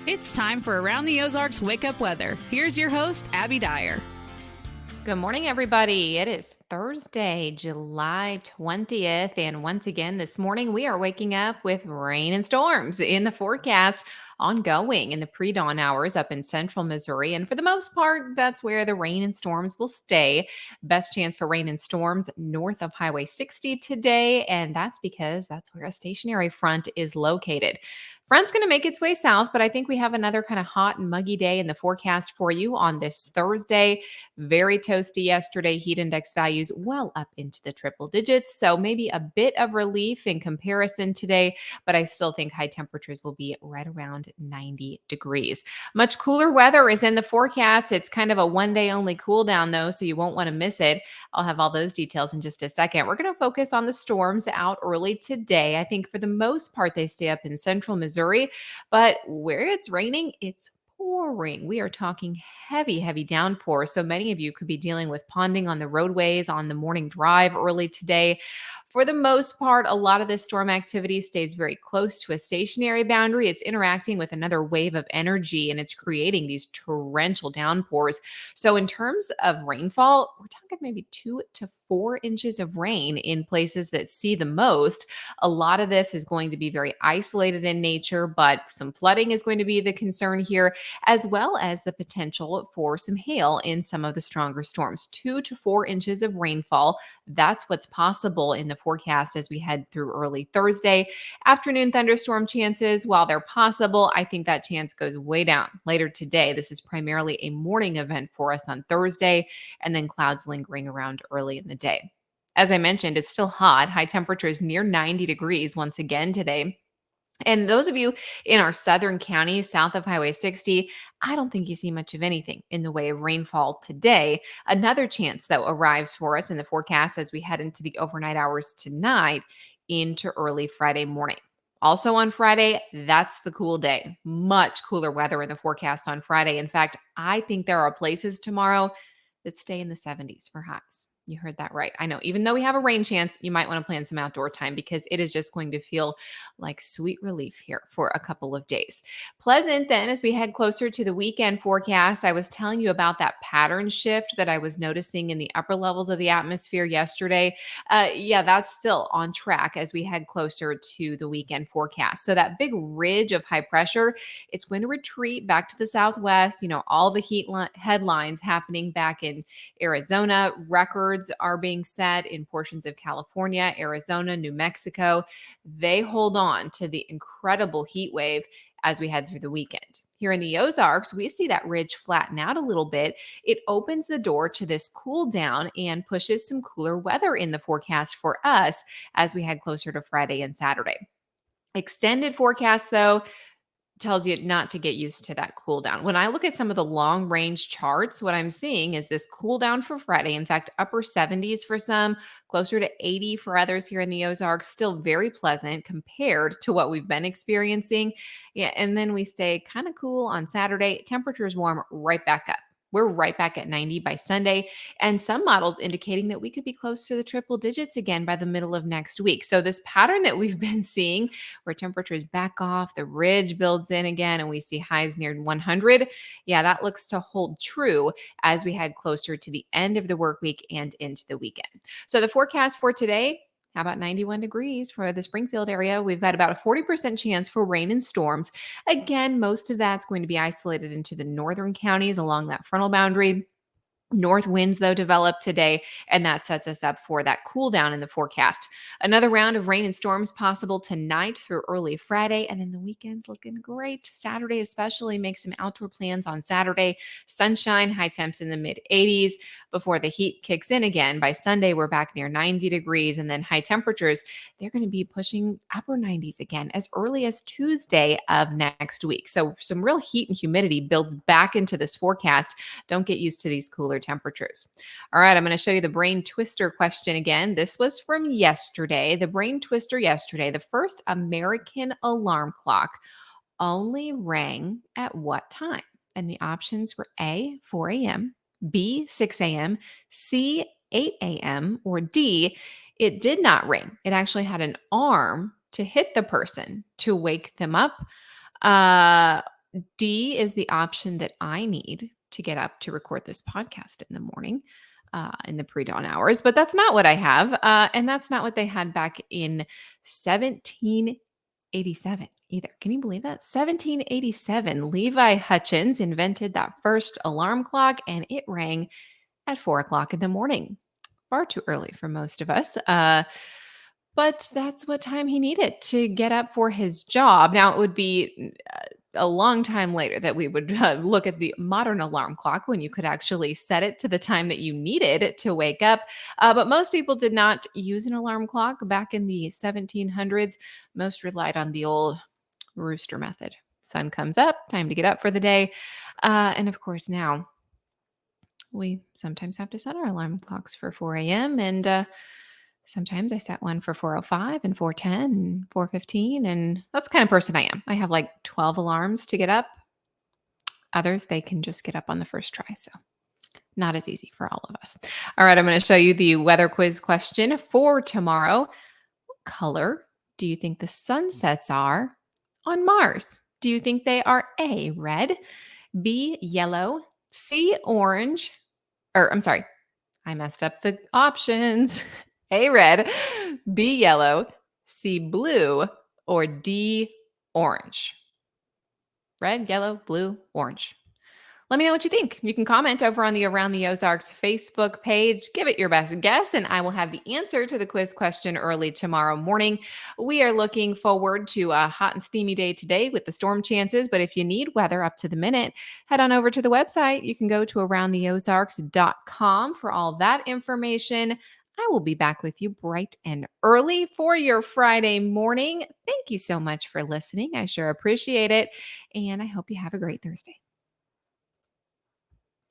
It's time for Around the Ozarks Wake Up Weather. Here's your host, Abby Dyer. Good morning, everybody. It is Thursday, July 20th. And once again, this morning we are waking up with rain and storms in the forecast ongoing in the pre-dawn hours up in central Missouri. And for the most part, that's where the rain and storms will stay. Best chance for rain and storms north of Highway 60 today. And that's because that's where a stationary front is located. Front's going to make its way south, but I think we have another kind of hot and muggy day in the forecast for you on this Thursday. Very toasty yesterday. Heat index values well up into the triple digits. So maybe a bit of relief in comparison today, but I still think high temperatures will be right around 90 degrees. Much cooler weather is in the forecast. It's kind of a one day only cool down though, so you won't want to miss it. I'll have all those details in just a second. We're going to focus on the storms out early today. I think for the most part, they stay up in central Missouri, but where it's raining, it's pouring. We are talking heavy downpour. So many of you could be dealing with ponding on the roadways on the morning drive early today. For the most part, a lot of this storm activity stays very close to a stationary boundary. It's interacting with another wave of energy and it's creating these torrential downpours. So, in terms of rainfall, we're talking maybe 2 to 4 inches of rain in places that see the most. A lot of this is going to be very isolated in nature, but some flooding is going to be the concern here, as well as the potential for some hail in some of the stronger storms. 2 to 4 inches of rainfall. That's what's possible in the forecast as we head through early Thursday. Afternoon thunderstorm chances, while they're possible, I think that chance goes way down later today. This is primarily a morning event for us on Thursday, and then clouds lingering around early in the day. As I mentioned, it's still hot. High temperatures near 90 degrees once again today. And those of you in our southern counties south of Highway 60, I don't think you see much of anything in the way of rainfall today. Another chance, though, arrives for us in the forecast as we head into the overnight hours tonight into early Friday morning. Also on Friday, that's the cool day. Much cooler weather in the forecast on Friday. In fact, I think there are places tomorrow that stay in the 70s for highs. You heard that right. I know, even though we have a rain chance, you might want to plan some outdoor time because it is just going to feel like sweet relief here for a couple of days. Pleasant then as we head closer to the weekend forecast. I was telling you about that pattern shift that I was noticing in the upper levels of the atmosphere yesterday. Yeah, that's still on track as we head closer to the weekend forecast. So that big ridge of high pressure, it's going to retreat back to the southwest. You know, all the headlines happening back in Arizona. Records are being set in portions of California, Arizona, New Mexico. They hold on to the incredible heat wave as we head through the weekend. Here in the Ozarks, we see that ridge flatten out a little bit. It opens the door to this cool down and pushes some cooler weather in the forecast for us as we head closer to Friday and Saturday. Extended forecast, though, tells you not to get used to that cool down. When I look at some of the long range charts, what I'm seeing is this cool down for Friday. In fact, upper 70s for some, closer to 80 for others here in the Ozarks, still very pleasant compared to what we've been experiencing. Yeah, and then we stay kind of cool on Saturday. Temperatures warm right back up. We're right back at 90 by Sunday, and some models indicating that we could be close to the triple digits again by the middle of next week. So, this pattern that we've been seeing where temperatures back off, the ridge builds in again, and we see highs near 100. Yeah, that looks to hold true as we head closer to the end of the work week and into the weekend. So, the forecast for today, how about 91 degrees for the Springfield area? We've got about a 40% chance for rain and storms. Again, most of that's going to be isolated into the northern counties along that frontal boundary. North winds, though, develop today, and that sets us up for that cool down in the forecast. Another round of rain and storms possible tonight through early Friday, and then the weekend's looking great. Saturday, especially, make some outdoor plans on Saturday. Sunshine, high temps in the mid 80s before the heat kicks in again. By Sunday, we're back near 90 degrees, and then high temperatures, they're going to be pushing upper 90s again as early as Tuesday of next week. So, some real heat and humidity builds back into this forecast. Don't get used to these cooler temperatures. All right, I'm going to show you the brain twister question again. This was from yesterday. The brain twister yesterday, the first American alarm clock only rang at what time? And the options were A, 4 a.m., B, 6 a.m., C, 8 a.m., or D, it did not ring. It actually had an arm to hit the person to wake them up. D is the option that I need to get up to record this podcast in the morning, in the pre-dawn hours, but that's not what I have, and that's not what they had back in 1787 either. Can you believe that? 1787, Levi Hutchins invented that first alarm clock, and it rang at 4 o'clock in the morning. Far too early for most of us. But that's what time he needed to get up for his job. Now, it would be a long time later that we would look at the modern alarm clock when you could actually set it to the time that you needed to wake up. But most people did not use an alarm clock back in the 1700s. Most relied on the old rooster method. Sun comes up, time to get up for the day. And of course, now we sometimes have to set our alarm clocks for 4 a.m. and sometimes I set one for 4:05 and 4:10 and 4:15, and that's the kind of person I am. I have like 12 alarms to get up. Others, they can just get up on the first try. So not as easy for all of us. All right, I'm going to show you the weather quiz question for tomorrow. What color do you think the sunsets are on Mars? Do you think they are A, red, B, yellow, C, orange, or I'm sorry, I messed up the options. A, red, B, yellow, C, blue, or D, orange? Red, yellow, blue, orange. Let me know what you think. You can comment over on the Around the Ozarks Facebook page. Give it your best guess, and I will have the answer to the quiz question early tomorrow morning. We are looking forward to a hot and steamy day today with the storm chances, but if you need weather up to the minute, head on over to the website. You can go to aroundtheozarks.com for all that information. I will be back with you bright and early for your Friday morning. Thank you so much for listening. I sure appreciate it, and I hope you have a great Thursday.